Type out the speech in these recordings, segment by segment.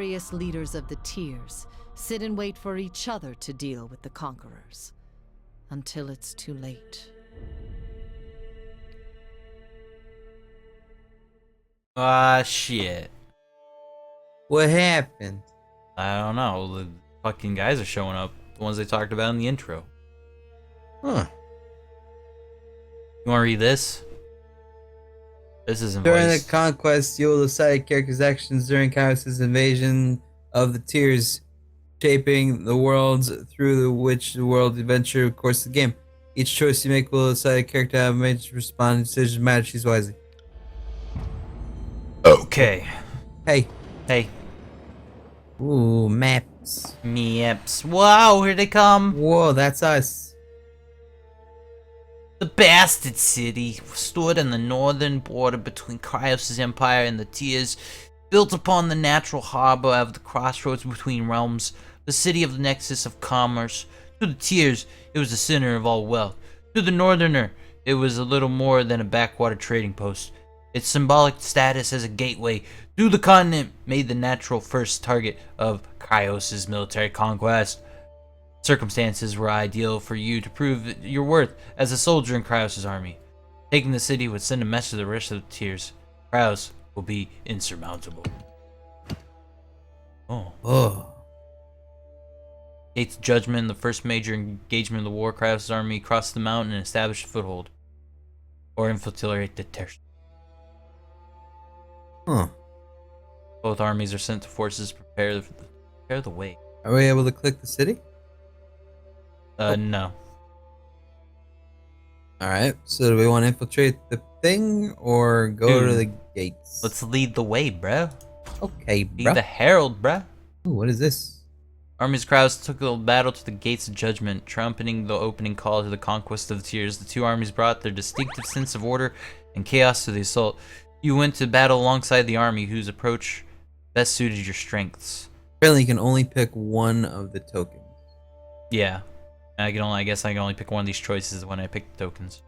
Various leaders of the tiers sit and wait for each other to deal with the conquerors. Until it's too late. Ah, shit. What happened? I don't know. The fucking guys are showing up. The ones they talked about in the intro. Huh. You want to read this? This isn't During voice. the conquest, you will decide characters' actions during Kairos' invasion of the tiers, shaping the worlds through which the world adventure course of the game. Each choice you make will decide a character to have a major respond decisions matter. Choose wisely. Okay. Hey. Hey. Ooh, maps. Meeps. Wow, here they come. Whoa, that's us. The Bastard City stood on the northern border between Cryos' empire and the Tiers, built upon the natural harbor of the crossroads between realms, the city of the nexus of commerce. To the Tiers, it was the center of all wealth. To the northerner, it was a little more than a backwater trading post. Its symbolic status as a gateway to the continent made the natural first target of Cryos' military conquest. Circumstances were ideal for you to prove your worth as a soldier in Cryos' army. Taking the city would send a message to the rest of the tiers. Cryos will be insurmountable. Oh. Gates of Judgment, the first major engagement of the war, Cryos' army crossed the mountain and established a foothold. Or infiltrate the territory. Huh. Both armies are sent to forces to prepare the way. Are we able to click the city? No. Alright, so do we want to infiltrate the thing or go to the gates? Let's lead the way, bruh. Okay, Be bro. the herald, bruh. Ooh, what is this? Armies Cryos took the battle to the Gates of Judgment, trumpeting the opening call to the conquest of the tiers. The two armies brought their distinctive sense of order and chaos to the assault. You went to battle alongside the army whose approach best suited your strengths. Apparently you can only pick one of the tokens. Yeah. I guess I can only pick one of these choices when I pick the tokens.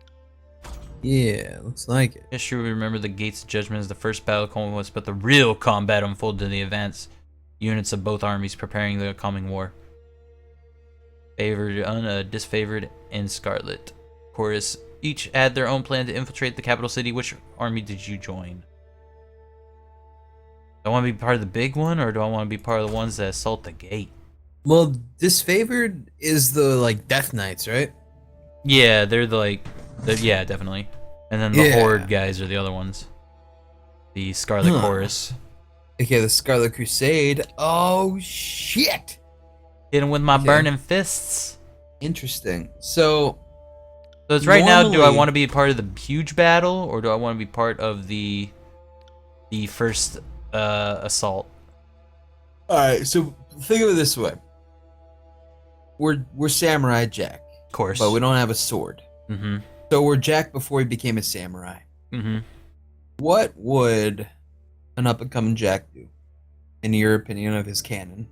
Yeah, looks like it. History will remember the Gates of Judgment as the first battle of conquest, but the real combat unfolded in the advanced units of both armies preparing the coming war. Favored, disfavored, and Scarlet. Chorus each had their own plan to infiltrate the capital city. Which army did you join? Do I want to be part of the big one, or do I want to be part of the ones that assault the gate? Well, disfavored is the, like, Death Knights, right? Yeah, they're yeah, definitely. And then the Yeah. Horde guys are the other ones. The Scarlet Chorus. Okay, the Scarlet Crusade. Oh, shit! Hit him with my Okay. burning fists. Interesting. So it's right now, do I normally- want to be part of the huge battle, or do I want to be part of the first assault? Alright, so think of it this way. We're Samurai Jack, Of course. but we don't have a sword. Mm-hmm. So we're Jack before he became a samurai. Mm-hmm. What would an up-and-coming Jack do, in your opinion of his canon?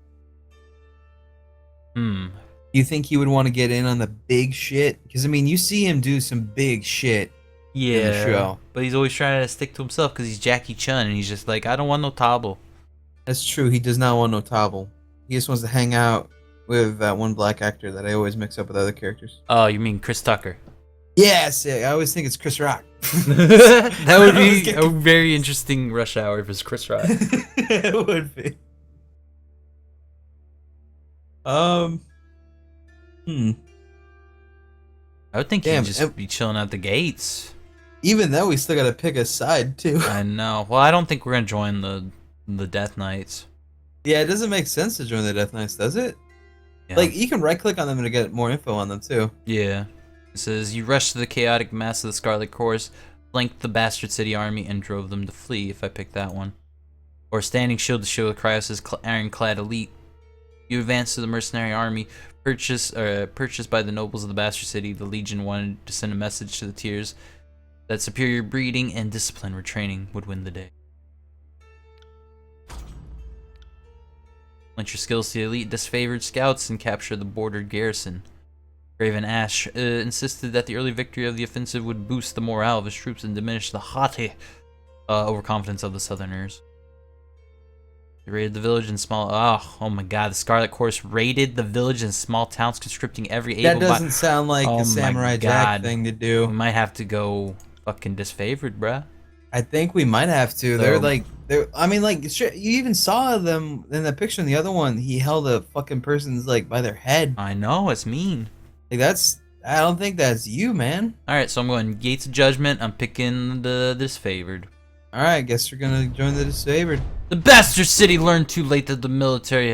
Do you think he would want to get in on the big shit? Because, I mean, you see him do some big shit Yeah. in the show. But he's always trying to stick to himself because he's Jackie Chun, and he's just like, I don't want no table. That's true. He does not want no table. He just wants to hang out with that one black actor that I always mix up with other characters. Oh, you mean Chris Tucker? Yes, I always think it's Chris Rock. That would be a very interesting Rush Hour if it's Chris Rock. It would be. I would think Damn, he'd just be chilling at the gates. Even though we still gotta pick a side too. I know. Well, I don't think we're gonna join the Death Knights. Yeah, it doesn't make sense to join the Death Knights, does it? Yeah. Like, you can right-click on them to get more info on them too. Yeah. It says, you rushed to the chaotic mass of the Scarlet Corps, flanked the Bastard City army, and drove them to flee, if I pick that one. Or standing shield to shield with Cryos' ironclad elite. You advanced to the mercenary army, purchased by the nobles of the Bastard City. The Legion wanted to send a message to the tiers that superior breeding and discipline retraining would win the day. Lent your skills to the elite disfavored scouts and capture the bordered garrison. Raven Ash insisted that the early victory of the offensive would boost the morale of his troops and diminish the haughty overconfidence of the Southerners. They raided the village and small. Oh my God! The Scarlet Chorus raided the village and small towns, conscripting every able. That doesn't sound like Oh a Samurai my Jack God. thing to We do. might have to go fucking disfavored, bruh. I think we might have to. So- I mean, like, sure, you even saw them in the picture in the other one. He held a fucking person's, like, by their head. I know it's mean. Like, I don't think that's you, man. All right, so I'm going Gates of Judgment. I'm picking the disfavored. All right, guess you're gonna join the disfavored. The bastard city learned too late that the military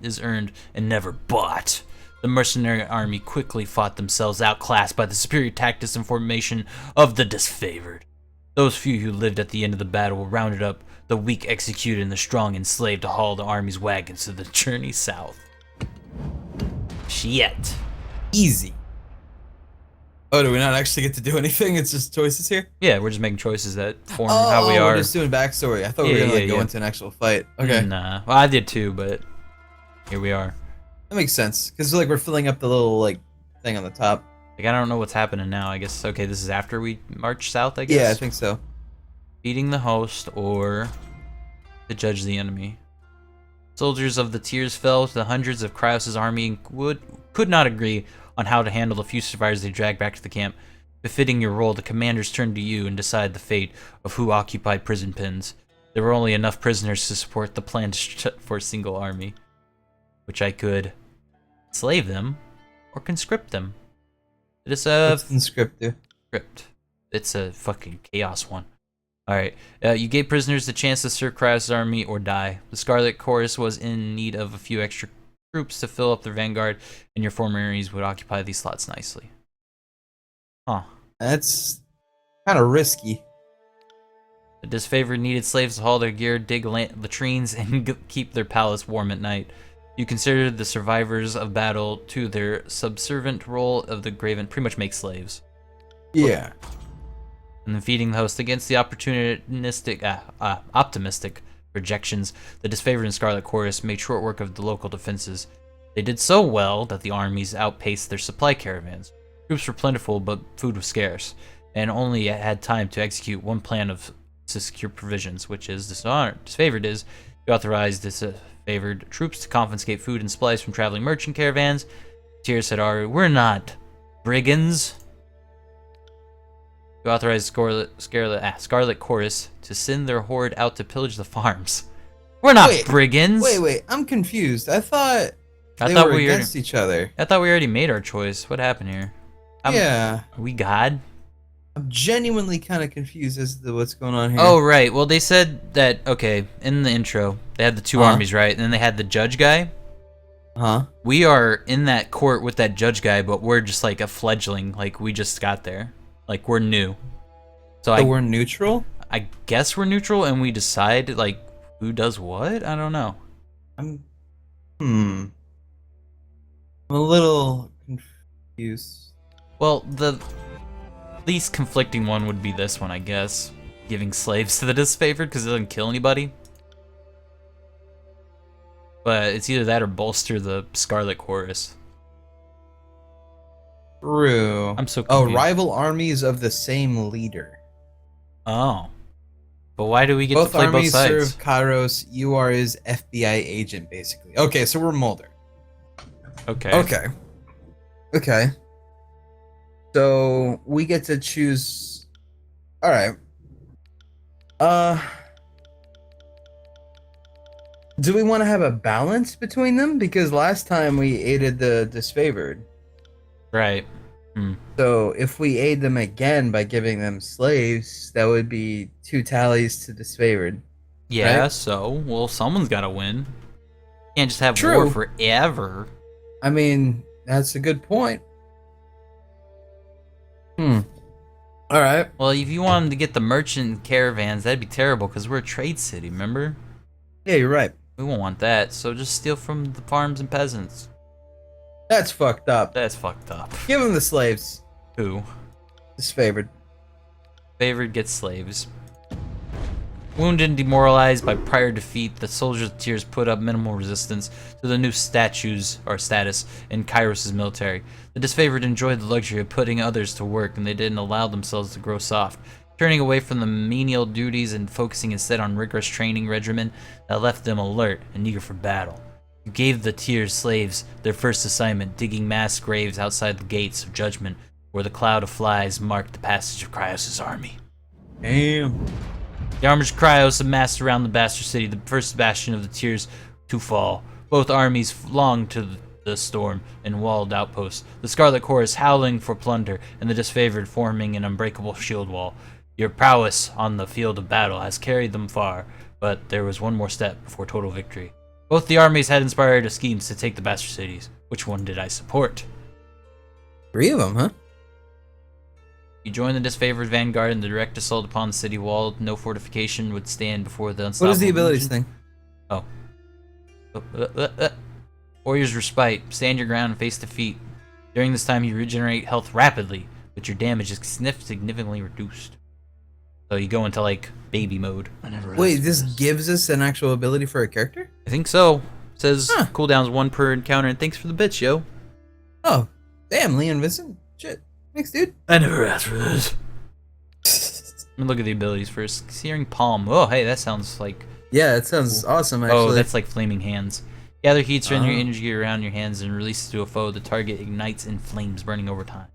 is earned and never bought. The mercenary army quickly fought themselves outclassed by the superior tactics and formation of the disfavored. Those few who lived at the end of the battle were rounded up, the weak executed, and the strong enslaved to haul the army's wagons to the journey south. Shit. Easy. Oh, do we not actually get to do anything? It's just choices here? Yeah, we're just making choices that form how we are. We're just doing backstory. I thought we were gonna go into an actual fight. Okay. Nah, well, I did too, but here we are. That makes sense. Because, like, we're filling up the little, like, thing on the top. Like, I don't know what's happening now. I guess, okay, this is after we march south, I guess? Yeah, I think so. Beating the host or to judge the enemy. Soldiers of the Tears fell to the hundreds of Cryos' army and could not agree on how to handle the few survivors they dragged back to the camp. Befitting your role, the commanders turned to you and decided the fate of who occupied prison pens. There were only enough prisoners to support the plan for a single army, which I could slave them or conscript them. It's a What's conscript do? script. It's a fucking chaos one. Alright, you gave prisoners the chance to serve Cryos' army or die. The Scarlet Chorus was in need of a few extra troops to fill up their vanguard, and your former armies would occupy these slots nicely. Huh. That's kind of risky. The disfavored needed slaves to haul their gear, dig latrines, and keep their palace warm at night. You considered the survivors of battle to their subservient role of the graven pretty much make slaves. Yeah. And then feeding the host against the optimistic projections, the disfavored and Scarlet Chorus made short work of the local defenses. They did so well that the armies outpaced their supply caravans. Troops were plentiful, but food was scarce, and only had time to execute one plan to secure provisions, which is disfavored is you authorized disfavored troops to confiscate food and supplies from traveling merchant caravans. Tears said, "We're not brigands." You authorized Scarlet Chorus to send their horde out to pillage the farms. We're not brigands. Wait, I'm confused. I thought we were against each other. I thought we already made our choice. What happened here? Yeah. Are we God? I'm genuinely kind of confused as to what's going on here. Oh, right. Well, they said that, okay, in the intro, they had the two armies, right? And then they had the judge guy. Huh? We are in that court with that judge guy, but we're just like a fledgling. Like, we just got there. Like, we're new. So we're neutral? I guess we're neutral, and we decide, like, who does what? I don't know. I'm a little confused. Well, the least conflicting one would be this one, I guess. Giving slaves to the disfavored because it doesn't kill anybody. But it's either that or bolster the Scarlet Chorus. True. I'm so confused. Rival armies of the same leader. Oh. But why do we get Both to play armies both sides? serve Kairos. You are his FBI agent, basically. Okay, so we're Mulder. Okay. Okay. So we get to choose. All right. Do we want to have a balance between them? Because last time we aided the disfavored. Right. So if we aid them again by giving them slaves, that would be 2 tallies to disfavored. Yeah, right? so, well, someone's got to win. Can't just have True. war forever. I mean, that's a good point. All right. Well, if you want them to get the merchant caravans, that'd be terrible because we're a trade city, remember? Yeah, you're right. We won't want that, so just steal from the farms and peasants. That's fucked up. That's fucked up. Give them the slaves. Who? Disfavored. Favored gets slaves. Wounded and demoralized by prior defeat, the soldiers of Tears put up minimal resistance to the new status in Kairos' military. The disfavored enjoyed the luxury of putting others to work, and they didn't allow themselves to grow soft. turning away from the menial duties and focusing instead on rigorous training regimen that left them alert and eager for battle. You gave the Tyr's slaves their first assignment, digging mass graves outside the gates of judgment where the cloud of flies marked the passage of Cryos' army. Damn. The armies of Cryos amassed around the bastard city, the first bastion of the Tyrs to fall. Both armies flung to the storm and walled outposts, the Scarlet Chorus howling for plunder, and the disfavored forming an unbreakable shield wall. Your prowess on the field of battle has carried them far, but there was one more step before total victory. Both the armies had inspired schemes to take the bastard cities. Which one did I support? 3 of them, huh? You joined the disfavored vanguard in the direct assault upon the city wall. No fortification would stand before the unstoppable. What is the abilities legion. thing? Oh. Warrior's Respite. Stand your ground and face defeat. During this time, you regenerate health rapidly, but your damage is significantly reduced. So you go into, like, baby mode. Wait, this gives us an actual ability for a character? I think so. It says cooldown's 1 per encounter, and thanks for the bits, yo. Oh, damn, Leon Vincent. Shit. Thanks, dude. I never asked for this. Let me look at the abilities first. Searing Palm. Oh, hey, that sounds like... Yeah, it sounds awesome, actually. Oh, that's like Flaming Hands. Gather heat, surrender your energy around your hands, and release it to a foe. The target ignites in flames, burning over time.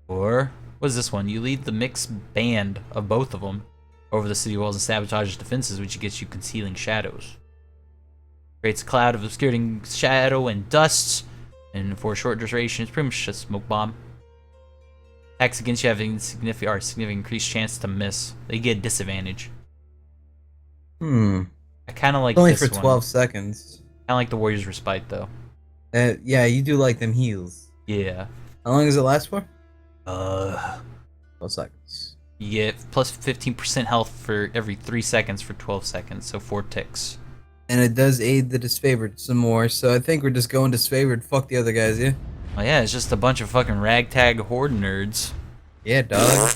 Or, what is this one? You lead the mixed band of both of them over the city walls and sabotage defenses, which gets you concealing shadows. Creates a cloud of obscuring shadow and dust, and for a short duration, it's pretty much just a smoke bomb. Attacks against you have a significant increased chance to miss. They get a disadvantage. I kind of like only this for 12 one. seconds. Kind of like the Warrior's Respite, though. Yeah, you do like them heals. Yeah. How long does it last for? 12 seconds. You get plus 15% health for every 3 seconds for 12 seconds, so 4 ticks. And it does aid the disfavored some more, so I think we're just going disfavored. Fuck the other guys, yeah? Oh yeah, it's just a bunch of fucking ragtag horde nerds. Yeah, dog.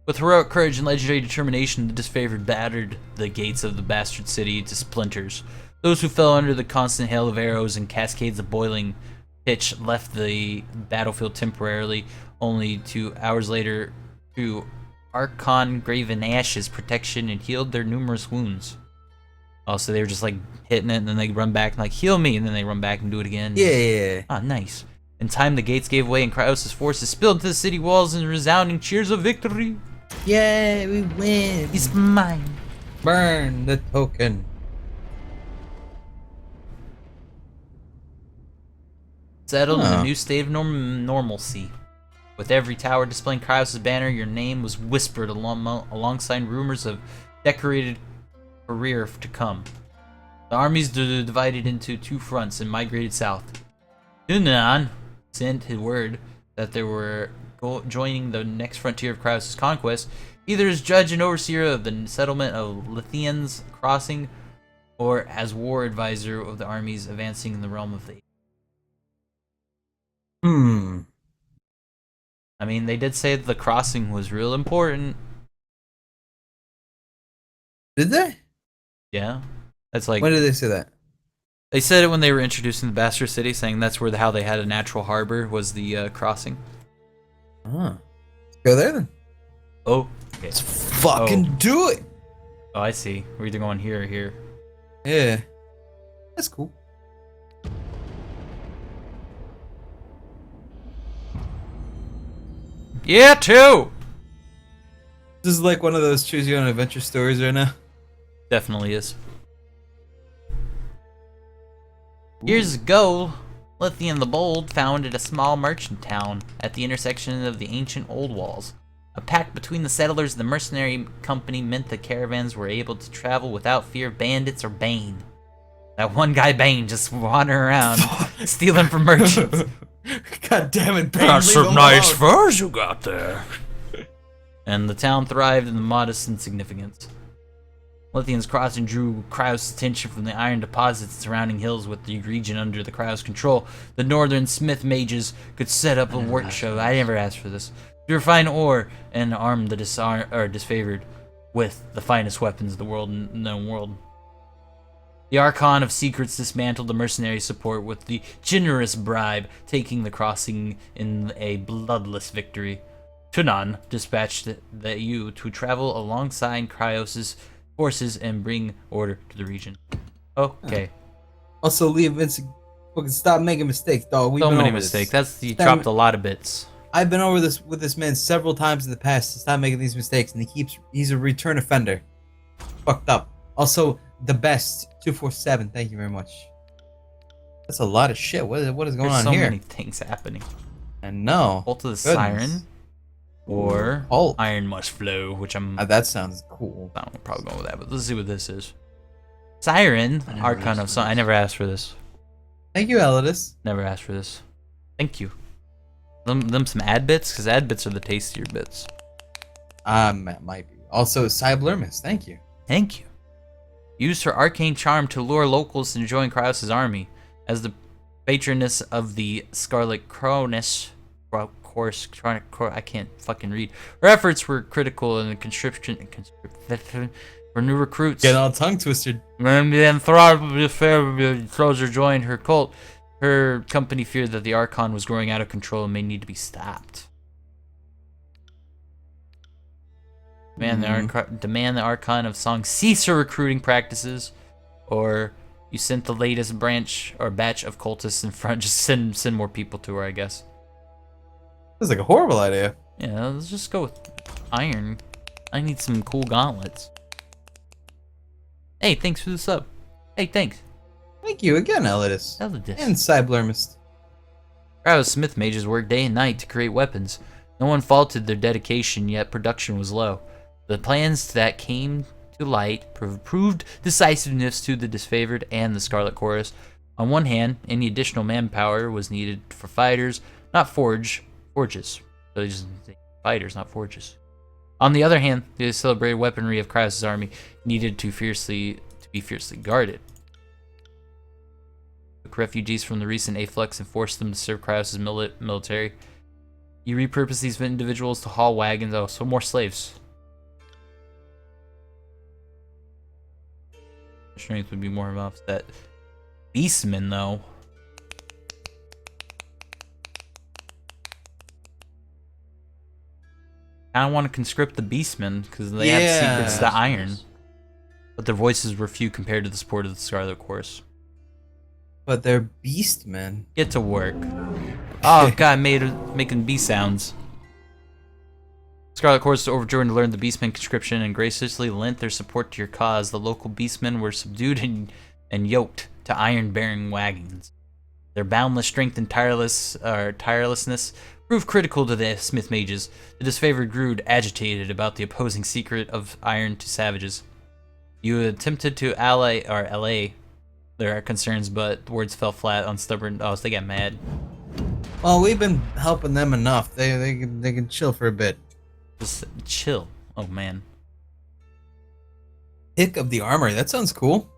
With heroic courage and legendary determination, the disfavored battered the gates of the bastard city to splinters. Those who fell under the constant hail of arrows and cascades of boiling pitch left the battlefield temporarily, only 2 hours later to Archon Graven Ash's protection and healed their numerous wounds. Oh, so they were just like hitting it and then they run back and like, heal me, and then they run back and do it again. Yeah. Ah, nice. In time, the gates gave way and Cryos' forces spilled into the city walls in resounding cheers of victory. Yeah, we win. It's mine. Burn the token. Settled in a new state of normalcy. With every tower displaying Cryos' banner, your name was whispered alongside rumors of decorated career to come. The armies divided into 2 fronts and migrated south. Dunan sent his word that they were joining the next frontier of Cryos' conquest, either as judge and overseer of the settlement of Lithian's Crossing, or as war advisor of the armies advancing in the realm of the... I mean, they did say that the crossing was real important. Did they? Yeah. That's like... When did they say that? They said it when they were introducing the Bastard City, saying that's where how they had a natural harbor was the crossing. Let's go there then. Oh. Okay. Let's fucking do it. Oh, I see. We're either going here or here. Yeah. That's cool. Yeah, too! This is like one of those choose your own adventure stories right now. Definitely is. Years ago, Lithian the Bold founded a small merchant town at the intersection of the ancient old walls. A pact between the settlers and the mercenary company meant the caravans were able to travel without fear of bandits or Bane. That one guy Bane just wandering around, stealing from merchants. God damn it, Bane. That's some nice furs you got there. And the town thrived in the modest insignificance. Lithian's crossing drew Cryos' attention from the iron deposits surrounding hills with the region under the Cryos' control. The northern smith mages could set up a workshop. I never asked for this. To refine ore and arm the disfavored with the finest weapons of the known world. The Archon of Secrets dismantled the mercenary support with the generous bribe, taking the crossing in a bloodless victory. Tunan dispatched you to travel alongside Kryos' forces and bring order to the region. Okay. Also, Leo Vincent, fucking stop making mistakes, dog. We've So been many over mistakes. this. You dropped a lot of bits. I've been over this with this man several times in the past to stop making these mistakes, and he's a return offender. Fucked up. Also, the best 247. Thank you very much. That's a lot of shit. What is going There's on so here? many things happening. I know. Cult of the Goodness. Siren, or Cult. Iron Must Flow, which I'm That sounds cool. probably going with that. But let's see what this is. Siren, Archon of Sun. I never asked for this. Thank you, Elidus. Never asked for this. Thank you. Them some ad bits, because ad bits are the tastier bits. That might be. Also, Cyblurmus. Thank you. Thank you. Used her arcane charm to lure locals to join Kryos' army. As the patroness of the Scarlet Cronus, course, I can't fucking read. Her efforts were critical in the conscription for new recruits. Get all tongue twisted. When the Anthropoid soldier joined her cult, her company feared that the Archon was growing out of control and may need to be stopped. Demand the Archon of Song cease her recruiting practices, or you sent the latest batch of cultists in front. Just send more people to her, I guess. This is like a horrible idea. Yeah, let's just go with Iron. I need some cool gauntlets. Hey, thanks for the sub. Hey, thanks. Thank you again, Elidus. Elidus. And Cyblurmus. Kryos Smith mages worked day and night to create weapons. No one faulted their dedication, yet production was low. The plans that came to light proved decisiveness to the disfavored and the Scarlet Chorus. On one hand, any additional manpower was needed for fighters, not forges. So they just fighters, not forges. On the other hand, the celebrated weaponry of Kryos' army needed to be fiercely guarded. Took refugees from the recent afflux and forced them to serve Kryos' military. You repurpose these individuals to haul wagons. Oh, so more slaves. Strength would be more of an offset. Beastmen, though. I don't want to conscript the Beastmen because they have secrets to Iron. But their voices were few compared to the support of the Scarlet Chorus. But they're beastmen. Get to work. Oh god, making beast sounds. Scarlet Chorus overjoyed to learn the Beastmen conscription and graciously lent their support to your cause. The local Beastmen were subdued and yoked to iron-bearing wagons. Their boundless strength and tirelessness proved critical to the Smith mages. The disfavored grew agitated about the opposing secret of iron to savages. You attempted to allay their concerns, but words fell flat on stubborn. Oh, so they got mad. Well, we've been helping them enough. They can chill for a bit. Just chill. Oh man. Pick of the armor. That sounds cool.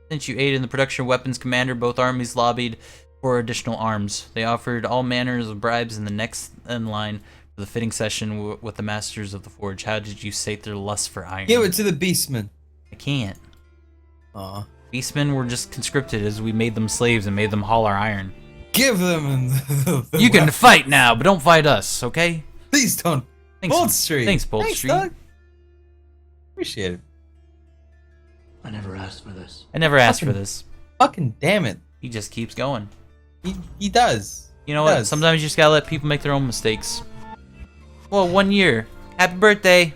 Since you aided in the production of weapons, Commander, both armies lobbied for additional arms. They offered all manners of bribes in the next in line for the fitting session with the masters of the forge. How did you sate their lust for iron? Give it to the beastmen. I can't. Aw. Beastmen were just conscripted as we made them slaves and made them haul our iron. Give them You can fight now, but don't fight us, okay? Please don't. Thanks, Bolt Street. Thanks, Bolt Street. Doug. Appreciate it. I never asked for this. I never asked for this. Fucking damn it. He just keeps going. He does. You know what? Sometimes you just gotta let people make their own mistakes. Well, 1 year. Happy birthday.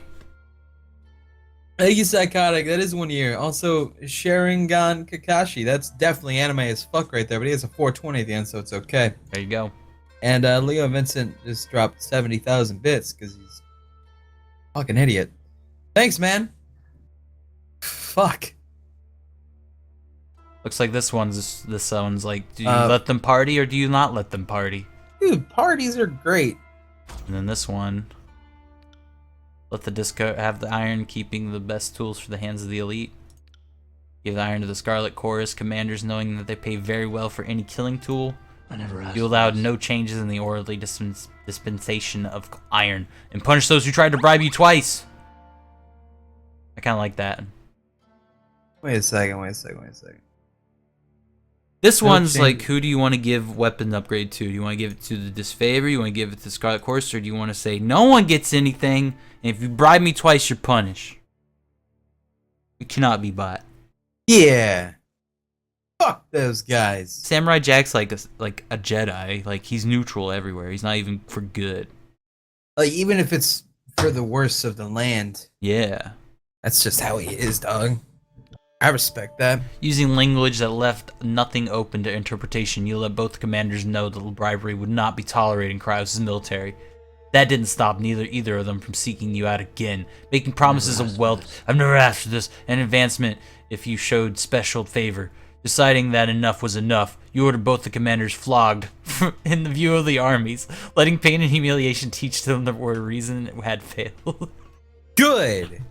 Thank you, Psychotic. That is 1 year. Also, Sharingan Kakashi. That's definitely anime as fuck right there, but he has a 420 at the end, so it's okay. There you go. And Leo Vincent just dropped 70,000 bits because he's a fucking idiot. Thanks, man. Fuck. Looks like this one's like, do you let them party or do you not let them party? Dude, parties are great. And then this one, let the disco have the iron, keeping the best tools for the hands of the elite. Give the iron to the Scarlet Chorus commanders, knowing that they pay very well for any killing tool. I never asked. You allowed no changes in the orderly dispensation of iron, and punish those who tried to bribe you twice. I kind of like that. Wait a second. This No one's change. like, who do you want to give weapon upgrade to? Do you want to give it to the Disfavor? You want to give it to Scarlet Course? Or do you want to say, no one gets anything, and if you bribe me twice, you're punished? You cannot be bought. Yeah. Fuck those guys. Samurai Jack's like a Jedi. Like, he's neutral everywhere. He's not even for good. Like, even if it's for the worst of the land, Yeah. that's just how he is, dog. I respect that. Using language that left nothing open to interpretation, you let both commanders know that bribery would not be tolerated in Kryos' military. That didn't stop either of them from seeking you out again, making promises of wealth. I've never asked for this, and advancement if you showed special favor. Deciding that enough was enough, you ordered both the commanders flogged in the view of the armies, letting pain and humiliation teach them the reason had failed. Good.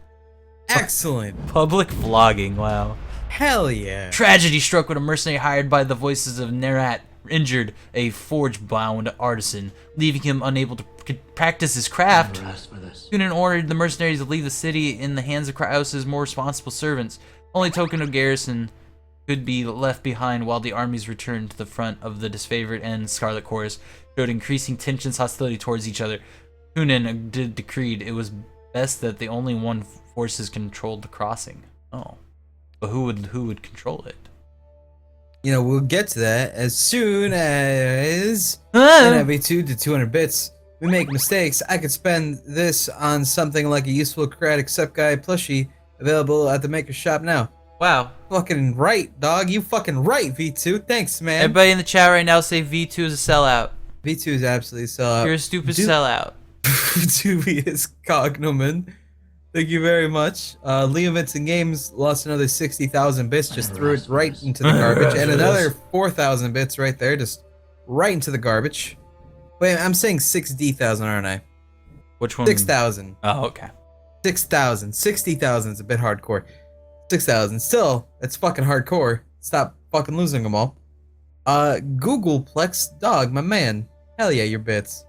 Excellent. Public flogging, wow. Hell yeah. Tragedy struck when a mercenary hired by the voices of Nerat injured a forge-bound artisan, leaving him unable to practice his craft. Never asked for this. Kunin ordered the mercenaries to leave the city in the hands of Kryos' more responsible servants. Only token of garrison could be left behind while the armies returned to the front of the disfavored and Scarlet Chorus, showed increasing tensions, hostility towards each other. Kunin decreed it was best that the only one forces controlled the crossing. Oh, but who would control it? You know, we'll get to that as soon as NV2 to 200 bits. We make mistakes. I could spend this on something like a useful Karate Accept Guy plushie available at the maker shop now. Wow. Fucking right, dog. You fucking right, V2. Thanks, man. Everybody in the chat right now say V2 is a sellout. V2 is absolutely sellout. You're a stupid sellout. Dubious cognomen. Thank you very much. Liam Vincent Games lost another 60,000 bits, just threw it right into the garbage. And another 4,000 bits right there, just right into the garbage. Wait, I'm saying 6D,000, aren't I? Which one? 6,000. Oh, okay. 6,000. 60,000 is a bit hardcore. 6,000. Still, that's fucking hardcore. Stop fucking losing them all. Googleplex Dog, my man. Hell yeah, your bits.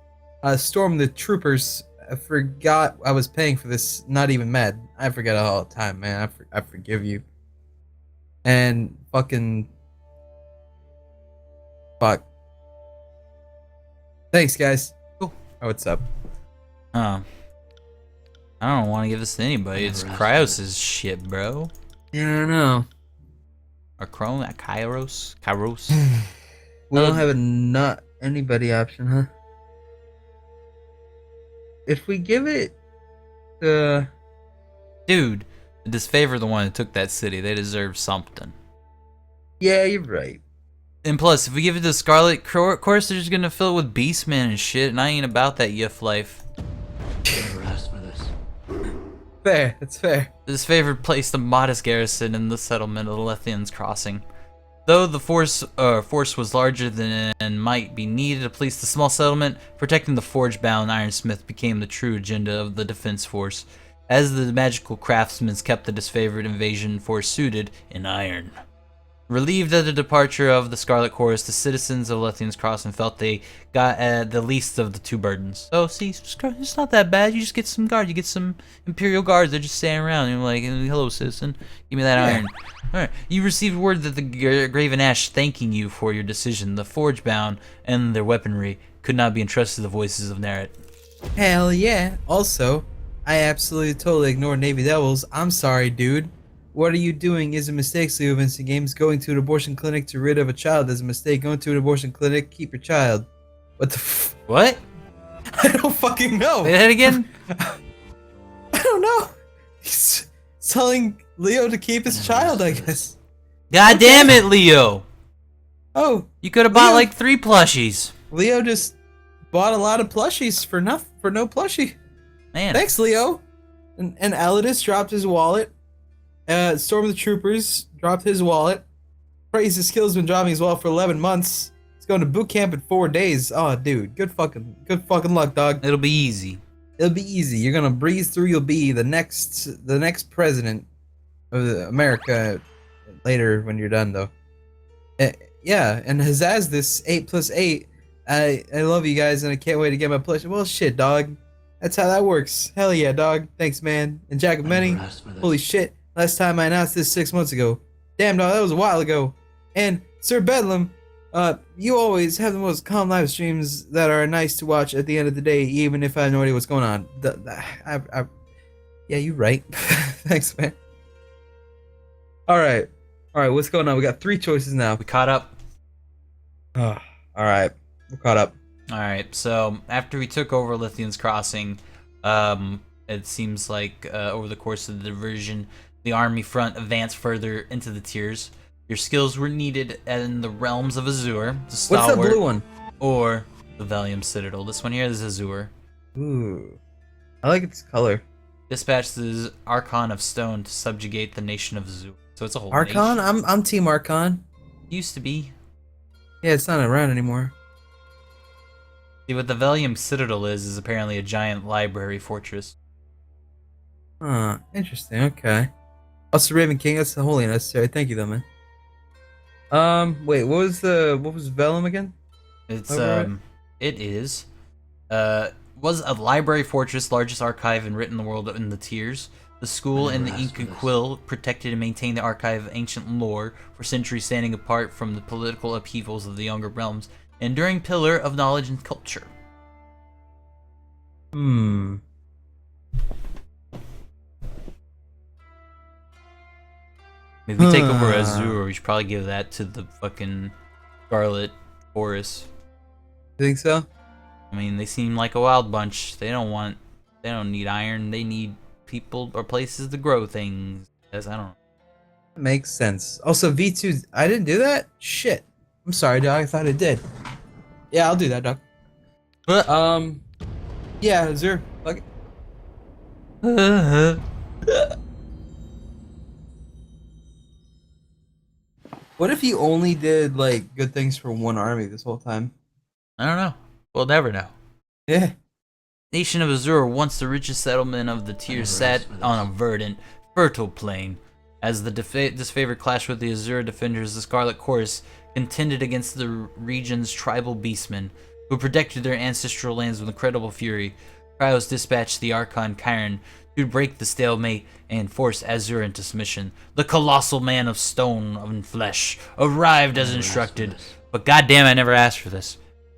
Storm the Troopers. I forgot I was paying for this. Not even mad. I forget all the time, man. I forgive you. And fucking fuck. Thanks, guys. Cool. Oh, what's up? I don't want to give this to anybody. It's Kryos' shit, bro. Yeah, I know. Or Kairos? Kairos? We don't have a not anybody option, huh? If we give it the... Dude, disfavor the one that took that city. They deserve something. Yeah, you're right. And plus, if we give it to Scarlet, of course they're just gonna fill it with Beastmen and shit, and I ain't about that yiff life. Never asked for this. Fair, that's fair. This favor placed a modest garrison in the settlement of the Lethian's Crossing. Though the force was larger than might be needed to police the small settlement, protecting the forge-bound ironsmith became the true agenda of the defense force, as the magical craftsmen kept the disfavored invasion force suited in iron. Relieved at the departure of the Scarlet Chorus, the citizens of Lethian's Crossing felt they got the least of the two burdens. So, see, it's not that bad. You just get some guards. You get some Imperial guards. They're just standing around. You're like, hello, citizen. Give me that iron. All right. You received word that the Graven Ash thanking you for your decision. The Forge-bound and their weaponry could not be entrusted to the voices of Nerat. Hell yeah. Also, I absolutely totally ignored Navy Devils. I'm sorry, dude. What are you doing is a mistake, Leo Vincent Games. Going to an abortion clinic to rid of a child is a mistake. Going to an abortion clinic, keep your child. What the What? I don't fucking know. Say that again? I don't know. He's telling Leo to keep his child, I guess. God damn it, Leo! Oh, You could have bought Leo- like 3 plushies. Leo just bought a lot of plushies for no plushie. Man. Thanks, Leo. And Alidus dropped his wallet. Storm of the Troopers dropped his wallet. Praise his skills been dropping his wallet for 11 months. He's going to boot camp in 4 days. Oh, dude, good fucking luck, dog. It'll be easy. It'll be easy. You're gonna breeze through. You'll be the next president of America later when you're done, though. Yeah, and Hazaz this 8+8. I love you guys, and I can't wait to get my plush. Well, shit, dog. That's how that works. Hell yeah, dog. Thanks, man. And Jack of Many. Never asked for this. Holy shit. Last time I announced this 6 months ago. Damn, dog, that was a while ago. And Sir Bedlam, you always have the most calm live streams that are nice to watch at the end of the day, even if I have no idea what's going on. Yeah, you're right. Thanks, man. All right, what's going on? We got 3 choices now. We caught up. Oh, all right, we're caught up. All right, so after we took over Lithian's Crossing, it seems like over the course of the diversion, the army front advanced further into the tiers. Your skills were needed in the realms of Azur, the Stalwart, What's that blue one? or the Valium Citadel. This one here is Azur. Ooh, I like its color. Dispatch the Archon of Stone to subjugate the nation of Azur. So it's a whole Archon? nation. I'm Team Archon. Used to be. Yeah, it's not around anymore. See, what the Valium Citadel is apparently a giant library fortress. Huh, interesting, okay. Also, Raven King, that's wholly unnecessary. Thank you, though, man. Wait, what was Vellum again? It's Override? it is was a library fortress, largest archive and written in the world in the tiers. The school and the Inca Quill protected and maintained the archive of ancient lore for centuries, standing apart from the political upheavals of the younger realms, enduring pillar of knowledge and culture. Hmm. If we take over Azur, we should probably give that to the fucking Scarlet Forest. You think so? I mean, they seem like a wild bunch. They don't need iron. They need people or places to grow things. Yes, I don't know. Makes sense. Also, V2, I didn't do that? Shit. I'm sorry, dog. I thought I did. Yeah, I'll do that, dog. Yeah, Azur. Fuck it. What if you only did, like, good things for one army this whole time? I don't know. We'll never know. Yeah. Nation of Azur, once the richest settlement of the tiers, sat on a verdant, fertile plain. As the disfavored clashed with the Azur defenders, the Scarlet Chorus contended against the region's tribal beastmen, who protected their ancestral lands with incredible fury. Kryos dispatched the Archon Chiron to break the stalemate and force Azur into submission. The colossal man of stone and flesh arrived as instructed, but goddamn, I never asked for this.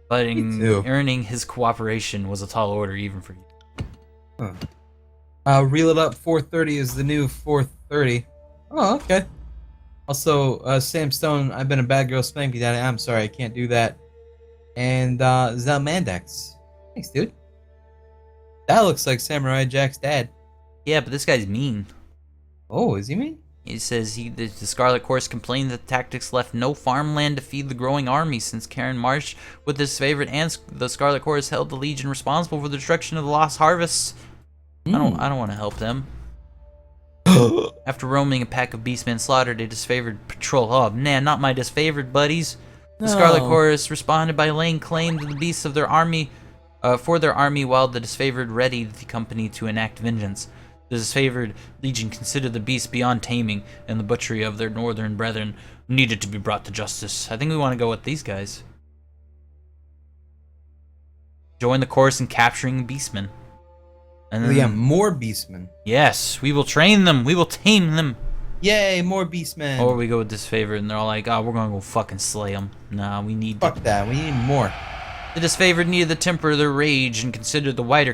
But earning his cooperation was a tall order even for you. Reel It Up 430 is the new 430. Oh, okay. Also, Sam Stone, I've been a bad girl spanky daddy. I'm sorry, I can't do that. And Zelmandex. Thanks, dude. That looks like Samurai Jack's dad. Yeah, but this guy's mean. Oh, is he mean? He says the Scarlet Chorus complained that the tactics left no farmland to feed the growing army since Karen marched with his favorite, and the Scarlet Chorus held the Legion responsible for the destruction of the lost harvests. I don't want to help them. After roaming a pack of beastmen slaughtered a disfavored patrol. Oh man, not my disfavored buddies. The Scarlet Chorus responded by laying claim to the beasts of their army, for their army, while the disfavored readied the company to enact vengeance. The disfavored legion considered the beasts beyond taming, and the butchery of their northern brethren needed to be brought to justice. I think we want to go with these guys. Join the chorus in capturing beastmen. And then, yeah, more beastmen. Yes, we will train them. We will tame them. Yay, more beastmen. Or we go with disfavored, and they're all like, "Oh, we're gonna go fucking slay them." Nah, we need. Fuck that. We need more. The disfavored needed to temper their rage and consider the wider